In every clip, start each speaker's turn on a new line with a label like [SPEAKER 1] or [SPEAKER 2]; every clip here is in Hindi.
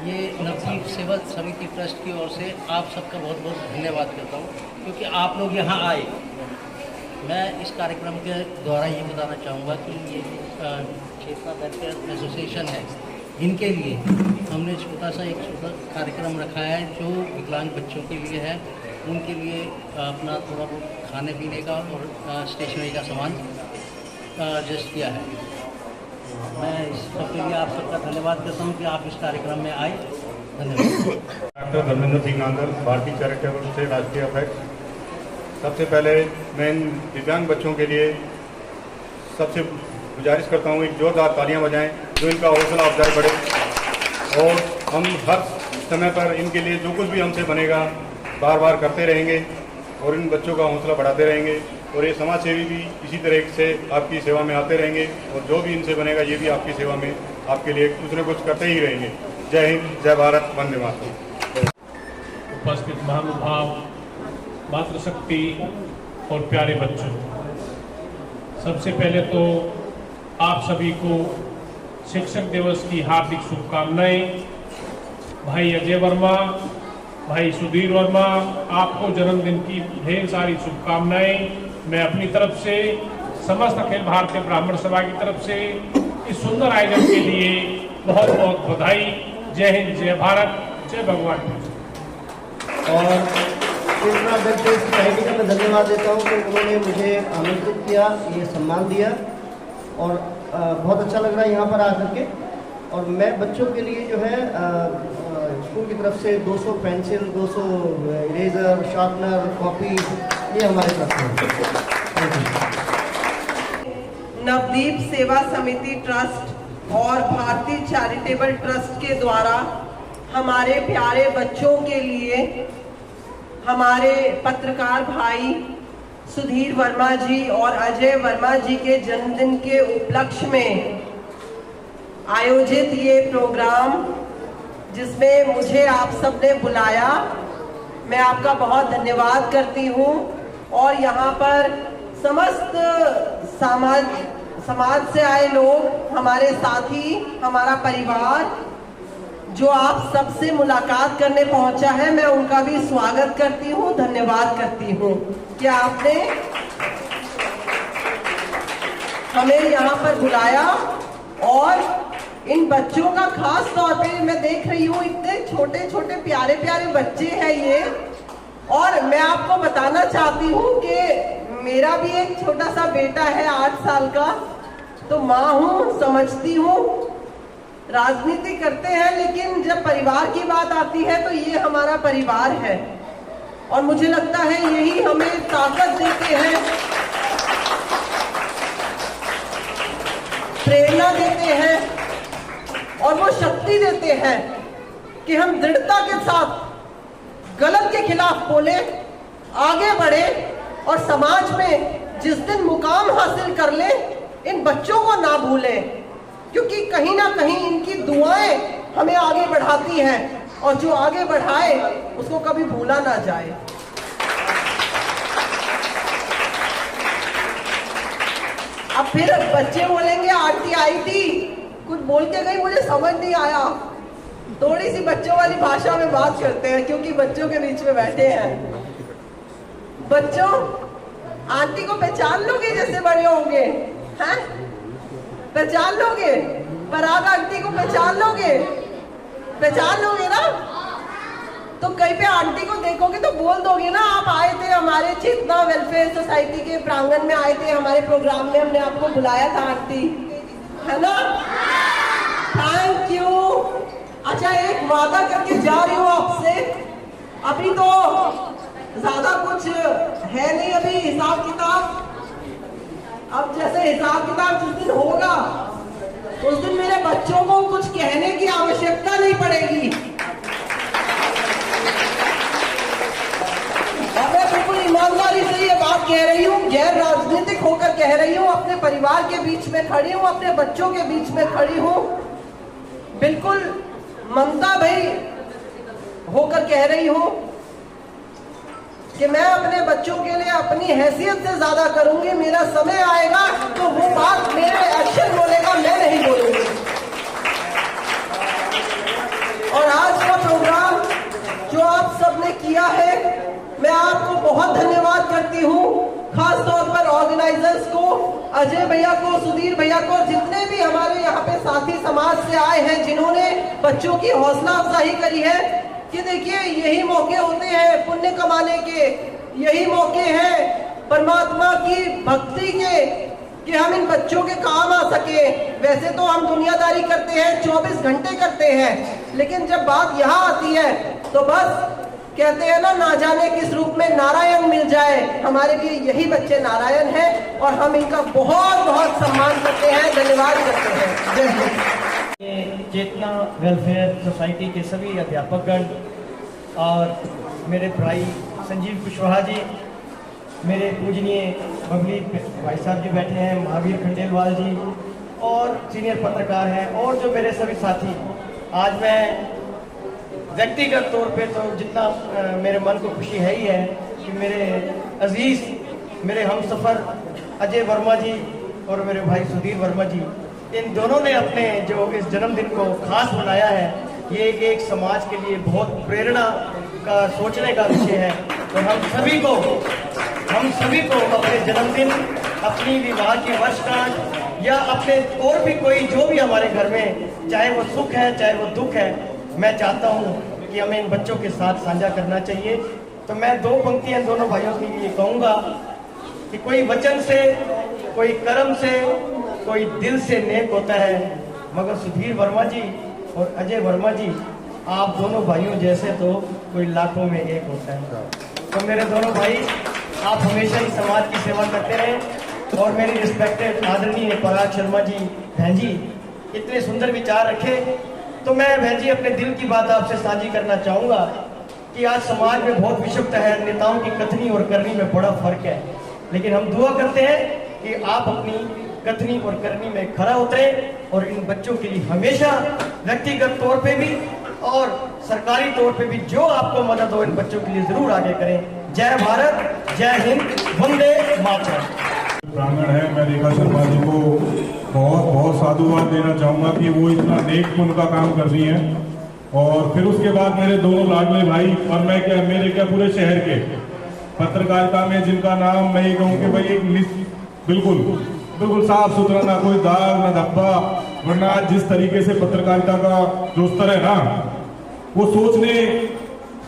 [SPEAKER 1] ये नवदीप सेवा समिति ट्रस्ट की ओर से आप सबका बहुत बहुत धन्यवाद करता हूँ, क्योंकि आप लोग यहाँ आए। मैं इस कार्यक्रम के द्वारा ये बताना चाहूँगा कि ये चेतना वेलफेयर एसोसिएशन है, इनके लिए हमने छोटा सा एक कार्यक्रम रखा है जो विकलांग बच्चों के लिए है। उनके लिए अपना थोड़ा बहुत खाने पीने का और स्टेशनरी का सामान एडजस्ट किया है। मैं इस सबके लिए आप सबका धन्यवाद करता हूँ कि आप इस कार्यक्रम में आए। धन्यवाद।
[SPEAKER 2] डॉक्टर धर्मेंद्र सिंह नांदल, भारतीय चैरिटेबल से राष्ट्रीय अध्यक्ष। सबसे पहले मैं इन दिव्यांग बच्चों के लिए सबसे गुजारिश करता हूँ एक जोरदार तालियां बजाएं, जो इनका हौसला अफजाई बढ़े। और हम हर समय पर इनके लिए जो कुछ भी हमसे बनेगा बार बार करते रहेंगे और इन बच्चों का हौसला बढ़ाते रहेंगे। और ये समाज सेवी भी इसी तरह से आपकी सेवा में आते रहेंगे और जो भी इनसे बनेगा ये भी आपकी सेवा में आपके लिए कुछ न कुछ करते ही रहेंगे। जय हिंद, जय भारत, वंदे मातरम।
[SPEAKER 3] उपस्थित महानुभाव, मातृशक्ति और प्यारे बच्चों, सबसे पहले तो आप सभी को शिक्षक दिवस की हार्दिक शुभकामनाएं। भाई अजय वर्मा, भाई सुधीर वर्मा, आपको जन्मदिन की ढेर सारी शुभकामनाएं। मैं अपनी तरफ से, समस्त अखिल भारतीय ब्राह्मण सभा की तरफ से इस सुंदर आयोजन के लिए बहुत बहुत बधाई। जय हिंद, जय भारत, जय भगवान।
[SPEAKER 4] और चेतना वेलफेयर सोसाइटी का मैं धन्यवाद देता हूँ कि उन्होंने मुझे आमंत्रित किया, ये सम्मान दिया और बहुत अच्छा लग रहा है यहाँ पर आकर के। और मैं बच्चों के लिए जो है स्कूल की तरफ से 200 पेंसिल, 200 इरेजर, शार्पनर, कॉपी, ये हमारे तरफ से।
[SPEAKER 5] नवदीप सेवा समिति ट्रस्ट और भारतीय चैरिटेबल ट्रस्ट के द्वारा हमारे प्यारे बच्चों के लिए हमारे पत्रकार भाई सुधीर वर्मा जी और अजय वर्मा जी के जन्मदिन के उपलक्ष्य में आयोजित ये प्रोग्राम, जिसमें मुझे आप सबने बुलाया, मैं आपका बहुत धन्यवाद करती हूँ। और यहाँ पर समस्त समाज से आए लोग, हमारे साथी, हमारा परिवार जो आप सबसे मुलाकात करने पहुंचा है, मैं उनका भी स्वागत करती हूँ, धन्यवाद करती हूँ कि आपने हमें यहाँ पर बुलाया। और इन बच्चों का खास तौर पे मैं देख रही हूँ, इतने छोटे छोटे प्यारे प्यारे बच्चे हैं ये। और मैं आपको बताना चाहती हूँ कि मेरा भी एक छोटा सा बेटा है 8 साल का, तो माँ हूँ, समझती हूँ, राजनीति करते हैं, लेकिन जब परिवार की बात आती है तो ये हमारा परिवार है। और मुझे लगता है यही हमें ताकत देते हैं, प्रेरणा देते हैं और वो शक्ति देते हैं कि हम दृढ़ता के साथ गलत के खिलाफ बोले, आगे बढ़े और समाज में जिस दिन मुकाम हासिल कर ले, इन बच्चों को ना भूलें, क्योंकि कहीं ना कहीं इनकी दुआएं हमें आगे बढ़ाती हैं और जो आगे बढ़ाए उसको कभी भूला ना जाए। अब फिर बच्चे बोलेंगे आंटी आई थी, कुछ बोल के गई, मुझे समझ नहीं आया। थोड़ी सी बच्चों वाली भाषा में बात करते हैं, क्योंकि बच्चों के बीच में बैठे हैं। बच्चों, आंटी को पहचान लोगे जैसे बड़े होंगे? हैं? पहचान लोगे? पराग आंटी को पहचान लोगे? पहचान लोगे ना? तो कहीं पे आंटी को देखोगे तो बोल दोगे ना, आप आए थे हमारे चेतना वेलफेयर सोसाइटी के प्रांगण में, आए थे हमारे प्रोग्राम में, हमने आपको बुलाया था आंटी, है ना? Thank you. अच्छा, एक वादा करके जा रही हूँ आपसे, अभी तो ज्यादा कुछ है नहीं, अभी हिसाब किताब, अब जैसे हिसाब किताब जिस दिन होगा उस दिन मेरे बच्चों को कुछ कहने की आवश्यकता नहीं पड़ेगी। और मैं बिल्कुल ईमानदारी से ये बात कह रही हूँ, गैर राजनीतिक होकर कह रही हूँ, अपने परिवार के बीच में खड़ी हूँ, अपने बच्चों के बीच में खड़ी हूँ, बिल्कुल ममता भाई होकर कह रही हूँ कि मैं अपने बच्चों के लिए अपनी हैसियत से ज्यादा करूंगी। मेरा समय आएगा तो वो बात मेरे एक्शन बोलेगा, मैं नहीं बोलूंगी। और बहुत धन्यवाद करती हूँ, खास तौर पर ऑर्गेनाइजर्स को, अजय भैया को, सुधीर भैया को, जितने भी हमारे यहाँ पे साथी समाज से आए हैं, जिन्होंने बच्चों की हौसला अफजाई करी है कि देखिए यही मौके होते हैं पुण्य कमाने के, यही मौके हैं परमात्मा की भक्ति के कि हम इन बच्चों के काम आ सके। वैसे तो हम दुनियादारी करते हैं, 24 घंटे करते हैं, लेकिन जब बात यहाँ आती है तो बस कहते हैं ना जाने किस रूप में नारायण मिल जाए। हमारे लिए यही बच्चे नारायण हैं और हम इनका बहुत बहुत सम्मान करते हैं, धन्यवाद करते हैं। जय हिंद।
[SPEAKER 4] ये चेतना वेलफेयर सोसाइटी के सभी अध्यापकगण और मेरे भाई संजीव कुशवाहा जी, मेरे पूजनीय बबली भाई साहब जी बैठे हैं, महावीर खंडेलवाल जी और सीनियर पत्रकार हैं, और जो मेरे सभी साथी, आज मैं व्यक्तिगत तौर पे तो जितना मेरे मन को खुशी है ही है कि मेरे अजीज, मेरे हमसफ़र अजय वर्मा जी और मेरे भाई सुधीर वर्मा जी, इन दोनों ने अपने जो इस जन्मदिन को खास बनाया है, ये एक समाज के लिए बहुत प्रेरणा का सोचने का विषय है। और हम सभी को अपने जन्मदिन, अपनी विवाह की वर्षगांठ या अपने और भी कोई जो भी हमारे घर में, चाहे वो सुख है चाहे वो दुख है, मैं चाहता हूँ कि हमें इन बच्चों के साथ साझा करना चाहिए। तो मैं दो पंक्तियाँ दोनों भाइयों के लिए कहूँगा कि कोई वचन से, कोई कर्म से, कोई दिल से नेक होता है, मगर सुधीर वर्मा जी और अजय वर्मा जी, आप दोनों भाइयों जैसे तो कोई लाखों में एक होता है। तो मेरे दोनों भाई, आप हमेशा ही समाज की सेवा करते रहें। और मेरी रिस्पेक्टेड आदरणीय पराग शर्मा जी, बहन जी, इतने सुंदर विचार रखे। तो मैं बहन जी अपने दिल की बात आपसे साझी करना चाहूँगा कि आज समाज में बहुत विषमता है, नेताओं की कथनी और करनी में बड़ा फर्क है, लेकिन हम दुआ करते हैं कि आप अपनी कथनी और करनी में खरा उतरे और इन बच्चों के लिए हमेशा व्यक्तिगत तौर पे भी और सरकारी तौर पे भी जो आपको मदद हो, इन बच्चों के लिए जरूर आगे करें। जय भारत, जय हिंद, वंदे मातरम।
[SPEAKER 6] प्रांगण है, मैं रेखा शर्मा जी को बहुत बहुत साधुवाद देना चाहूँगा कि वो इतना नेक पुण्य का काम कर रही हैं। और फिर उसके बाद मेरे दोनों लाडले भाई और मैं क्या, मेरे क्या पूरे शहर के पत्रकारिता में जिनका नाम मैं ये कहूँ कि भाई एक बिल्कुल साफ सुथरा, ना कोई दाग ना धब्बा, वरना आज जिस तरीके से पत्रकारिता का जो स्तर है ना, वो सोचने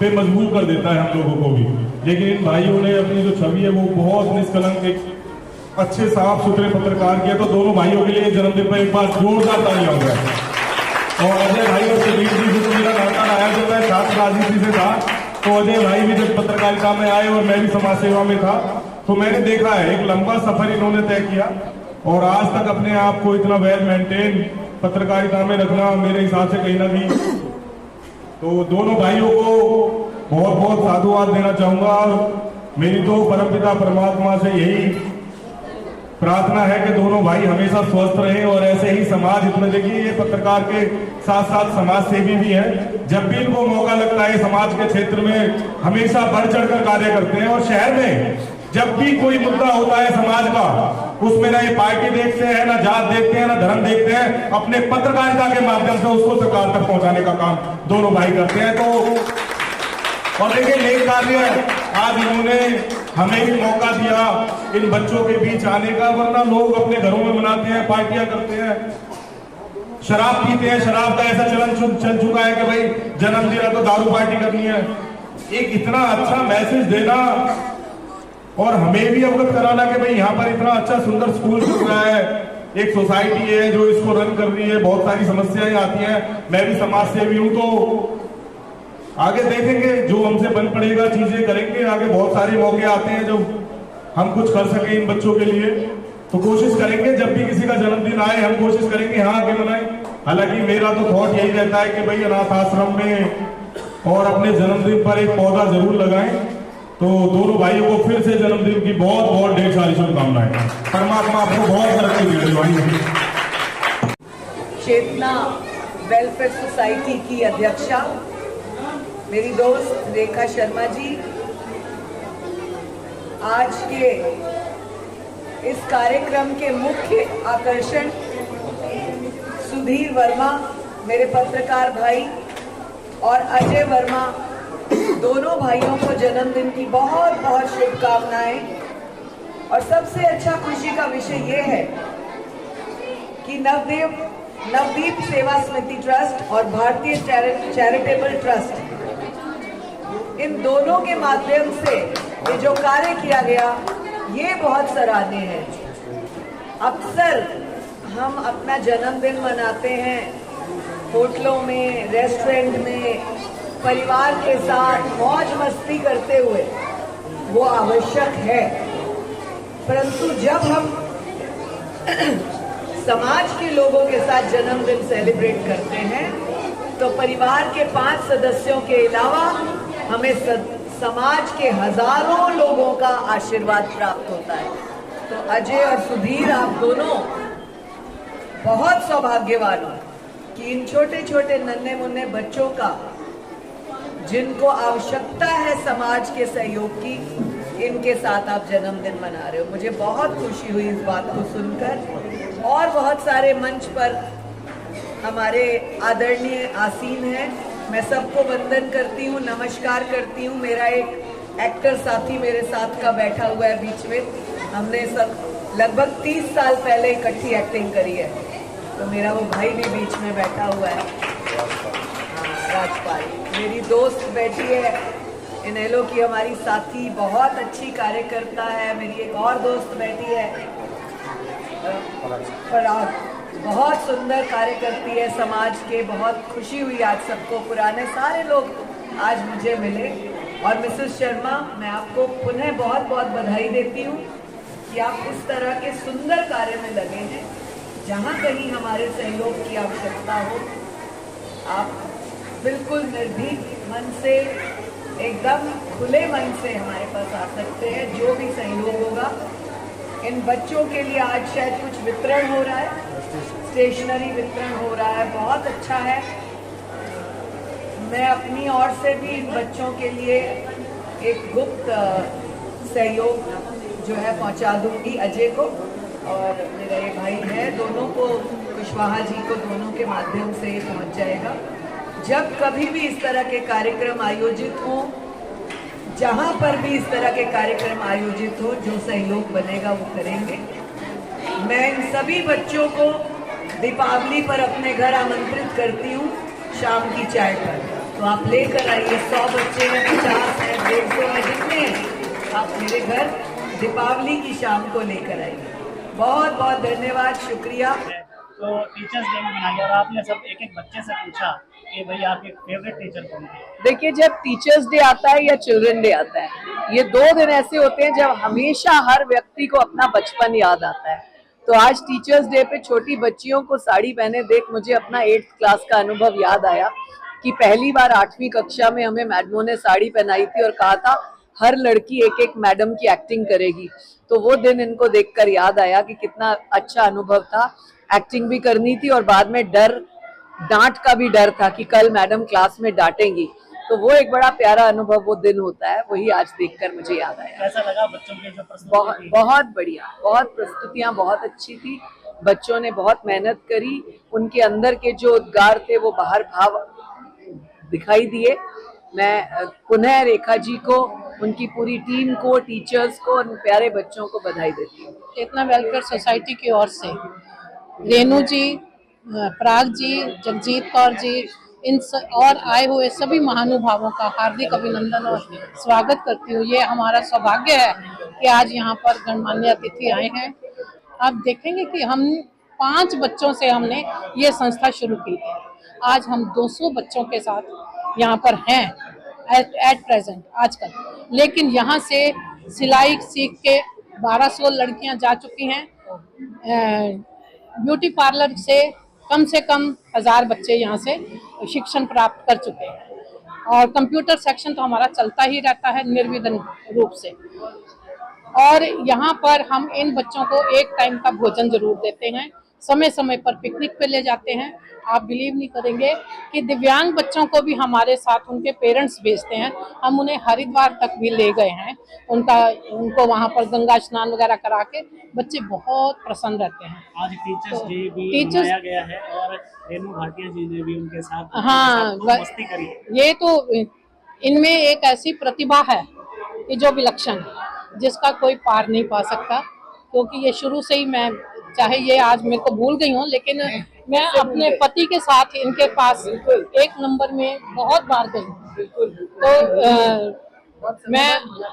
[SPEAKER 6] पे मजबूर कर देता है हम लोगों को भी। लेकिन इन भाइयों ने अपनी जो छवि है वो बहुत निष्कलंक, एक अच्छे साफ सुथरे पत्रकार किया। तो दोनों भाइयों के लिए जन्मदिन पर एक बार जोरदार तालियां हो जाए। और अजय भाई और सुधीर जी से मेरा नाता आया, जब मैं छात्र राजनीति से था तो अजय भाई भी जब पत्रकारिता में आए और मैं भी समाज सेवा में था, तो मैंने देखा है एक लंबा सफर इन्होंने तय किया और आज तक अपने आप को इतना वेल मेंटेन पत्रकारिता में रखना मेरे हिसाब से कहीं ना कहीं, तो दोनों भाइयों को बहुत बहुत साधुवाद देना चाहूंगा। और मेरी तो परमपिता परमात्मा से यही प्रार्थना है कि दोनों भाई हमेशा स्वस्थ रहें और ऐसे ही समाज हित में, देखिए ये पत्रकार के साथ साथ समाज सेवी भी हैं, जब भी इनको मौका लगता है समाज के क्षेत्र में हमेशा बढ़ चढ़कर कार्य करते हैं। और शहर में जब भी कोई मुद्दा होता है समाज का, उसमें ना ये पार्टी देखते हैं, ना जात देखते हैं, ना धर्म देखते हैं, अपने पत्रकारिता के माध्यम से उसको सरकार तक पहुंचाने का काम दोनों भाई करते हैं। तो और देखिए नेक कार्य आज इन्होंने हमें भी मौका दिया इन बच्चों के बीच आने का, वरना लोग अपने घरों में मनाते हैं, पार्टियां करते हैं, शराब पीते हैं, शराब का ऐसा चलन चल चुका है कि भाई जन्मदिन है तो दारू पार्टी करनी है। एक इतना अच्छा मैसेज देना और हमें भी अवगत कराना कि भाई यहाँ पर इतना अच्छा सुंदर स्कूल चल रहा है, एक सोसाइटी है जो इसको रन कर रही है, बहुत सारी समस्याएं आती हैं, मैं भी समाज सेवी हूँ, तो आगे देखेंगे जो हमसे बन पड़ेगा, चीजें करेंगे। आगे बहुत सारे मौके आते हैं जो हम कुछ कर सके इन बच्चों के लिए, तो कोशिश करेंगे जब भी किसी का जन्मदिन आए हम कोशिश करेंगे हाँ आगे मनाएं। हालांकि मेरा तो थॉट यही रहता है कि भाई अनाथ आश्रम में और अपने जन्मदिन पर एक पौधा जरूर लगाएं। तो दोनों भाइयों को फिर से जन्मदिन की बहुत बहुत ढेर सारी शुभकामनाएं। परमात्मा आपको बहुत तरक्की दे भाई।
[SPEAKER 7] चेतना वेलफेयर सोसाइटी की अध्यक्षा मेरी दोस्त रेखा शर्मा जी, आज के इस कार्यक्रम के मुख्य आकर्षण सुधीर वर्मा मेरे पत्रकार भाई और अजय वर्मा दोनों भाइयों को जन्मदिन की बहुत बहुत शुभकामनाएं। और सबसे अच्छा खुशी का विषय ये है कि नवदीप सेवा समिति ट्रस्ट और भारतीय चैरिटेबल ट्रस्ट, इन दोनों के माध्यम से ये जो कार्य किया गया ये बहुत सराहनीय है। अक्सर हम अपना जन्मदिन मनाते हैं होटलों में, रेस्टोरेंट में, परिवार के साथ मौज मस्ती करते हुए, वो आवश्यक है। परंतु जब हम समाज के लोगों के साथ जन्मदिन सेलिब्रेट करते हैं तो परिवार के 5 सदस्यों के अलावा हमें समाज के हजारों लोगों का आशीर्वाद प्राप्त होता है। तो अजय और सुधीर, आप दोनों बहुत सौभाग्यवान हो कि इन छोटे छोटे नन्हे मुन्ने बच्चों का, जिनको आवश्यकता है समाज के सहयोग की, इनके साथ आप जन्मदिन मना रहे हो। मुझे बहुत खुशी हुई इस बात को सुनकर। और बहुत सारे मंच पर हमारे आदरणीय आसीन हैं, मैं सबको वंदन करती हूँ, नमस्कार करती हूँ। मेरा एक एक्टर साथी मेरे साथ का बैठा हुआ है बीच में, हमने सब लगभग 30 साल पहले इकट्ठी एक्टिंग करी है, तो मेरा वो भाई भी बीच में बैठा हुआ है, राजपाल। मेरी दोस्त बैठी है इनेलो की, हमारी साथी, बहुत अच्छी कार्यकर्ता है। मेरी एक और दोस्त बैठी है पराग, बहुत सुंदर कार्य करती है समाज के। बहुत खुशी हुई आज सबको, पुराने सारे लोग आज मुझे मिले। और मिसेस शर्मा, मैं आपको पुनः बहुत बहुत बधाई देती हूँ कि आप इस तरह के सुंदर कार्य में लगे हैं। जहाँ कहीं हमारे सहयोग की आवश्यकता हो, आप बिल्कुल निर्भीक मन से, एकदम खुले मन से हमारे पास आ सकते हैं। जो भी सहयोग होगा, इन बच्चों के लिए आज शायद कुछ वितरण हो रहा है, स्टेशनरी वितरण हो रहा है, बहुत अच्छा है। मैं अपनी ओर से भी इन बच्चों के लिए एक गुप्त सहयोग जो है पहुंचा दूंगी अजय को, और मेरा ये भाई है, दोनों को, कुशवाहा जी को, दोनों के माध्यम से ये पहुंच जाएगा। जब कभी भी इस तरह के कार्यक्रम आयोजित हों, जहां पर भी इस तरह के कार्यक्रम आयोजित हो, जो सहयोग बनेगा वो करेंगे। मैं इन सभी बच्चों को दीपावली पर अपने घर आमंत्रित करती हूँ, शाम की चाय पर। तो आप लेकर आइए, 100 बच्चे हैं, 50 हैं, 150 हैं, जितने हैं, आप मेरे घर दीपावली की शाम को लेकर आइए। बहुत बहुत धन्यवाद, शुक्रिया।
[SPEAKER 8] तो टीचर्स डे में मनाया और आपने सब एक एक बच्चे से पूछा कि भाई आपके फेवरेट टीचर कौन है?
[SPEAKER 7] देखिए, जब टीचर्स डे आता है या चिल्ड्रन डे आता है, ये 2 दिन ऐसे होते हैं जब हमेशा हर व्यक्ति को अपना बचपन याद आता है। तो आज टीचर्स डे पे छोटी बच्चियों को साड़ी पहने देख मुझे अपना 8th क्लास का अनुभव याद आया कि पहली बार 8वीं कक्षा में हमें मैडमों ने साड़ी पहनाई थी और कहा था हर लड़की एक एक मैडम की एक्टिंग करेगी। तो वो दिन इनको देखकर याद आया कि कितना अच्छा अनुभव था। एक्टिंग भी करनी थी और बाद में डांट का भी डर था कि कल मैडम क्लास में डांटेंगी। तो वो एक बड़ा प्यारा अनुभव वो दिन होता है, वही आज देखकर मुझे याद आया।
[SPEAKER 8] कैसा लगा बच्चों के जो प्रस्तुति?
[SPEAKER 7] बहुत बढ़िया, बहुत प्रस्तुतियां बहुत अच्छी थी। बच्चों ने बहुत मेहनत करी, उनके अंदर के जो उद्गार थे वो बाहर भाव दिखाई दिए। मैं पुनः रेखा जी को, उनकी पूरी टीम को, टीचर्स को, उन प्यारे बच्चों को बधाई देती हूँ।
[SPEAKER 9] चेतना वेलफेयर सोसाइटी की ओर से रेनू जी, पराग जी, जगजीत कौर जी, और आए हुए सभी महानुभावों का हार्दिक अभिनंदन और स्वागत करती हूँ। ये हमारा सौभाग्य है कि आज यहाँ पर गणमान्य अतिथि आए हैं। आप देखेंगे कि हम 5 बच्चों से हमने ये संस्था शुरू की थी। आज हम 200 बच्चों के साथ यहाँ पर हैं एट प्रेजेंट आजकल। लेकिन यहाँ से सिलाई सीख के 1200 लड़कियाँ जा चुकी हैं। ब्यूटी पार्लर से कम 1000 बच्चे यहाँ से शिक्षण प्राप्त कर चुके हैं। और कंप्यूटर सेक्शन तो हमारा चलता ही रहता है निर्विघ्न रूप से। और यहाँ पर हम इन बच्चों को एक टाइम का भोजन जरूर देते हैं, समय समय पर पिकनिक पे ले जाते हैं। आप बिलीव नहीं करेंगे कि दिव्यांग बच्चों को भी हमारे साथ उनके पेरेंट्स भेजते हैं। हम उन्हें हरिद्वार तक भी ले गए हैं, उनको वहाँ पर गंगा स्नान वगैरह करा के बच्चे बहुत प्रसन्न रहते हैं।
[SPEAKER 8] आज टीचर्स डे भी मनाया गया है और रेणु भाटिया जी ने भी उनके साथ मस्ती करी।
[SPEAKER 9] ये तो इनमें एक ऐसी प्रतिभा है कि जो विलक्षण है, जिसका कोई पार नहीं पा सकता। क्योंकि ये शुरू से ही, मैं चाहे ये आज मेरे को भूल गई हूँ, लेकिन मैं अपने पति के साथ इनके पास 1 नंबर में बहुत बार गई। तो मैं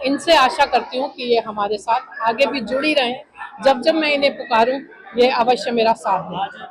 [SPEAKER 9] इनसे आशा करती हूँ कि ये हमारे साथ आगे भी जुड़ी रहें। जब जब मैं इन्हें पुकारूं, ये अवश्य मेरा साथ दें।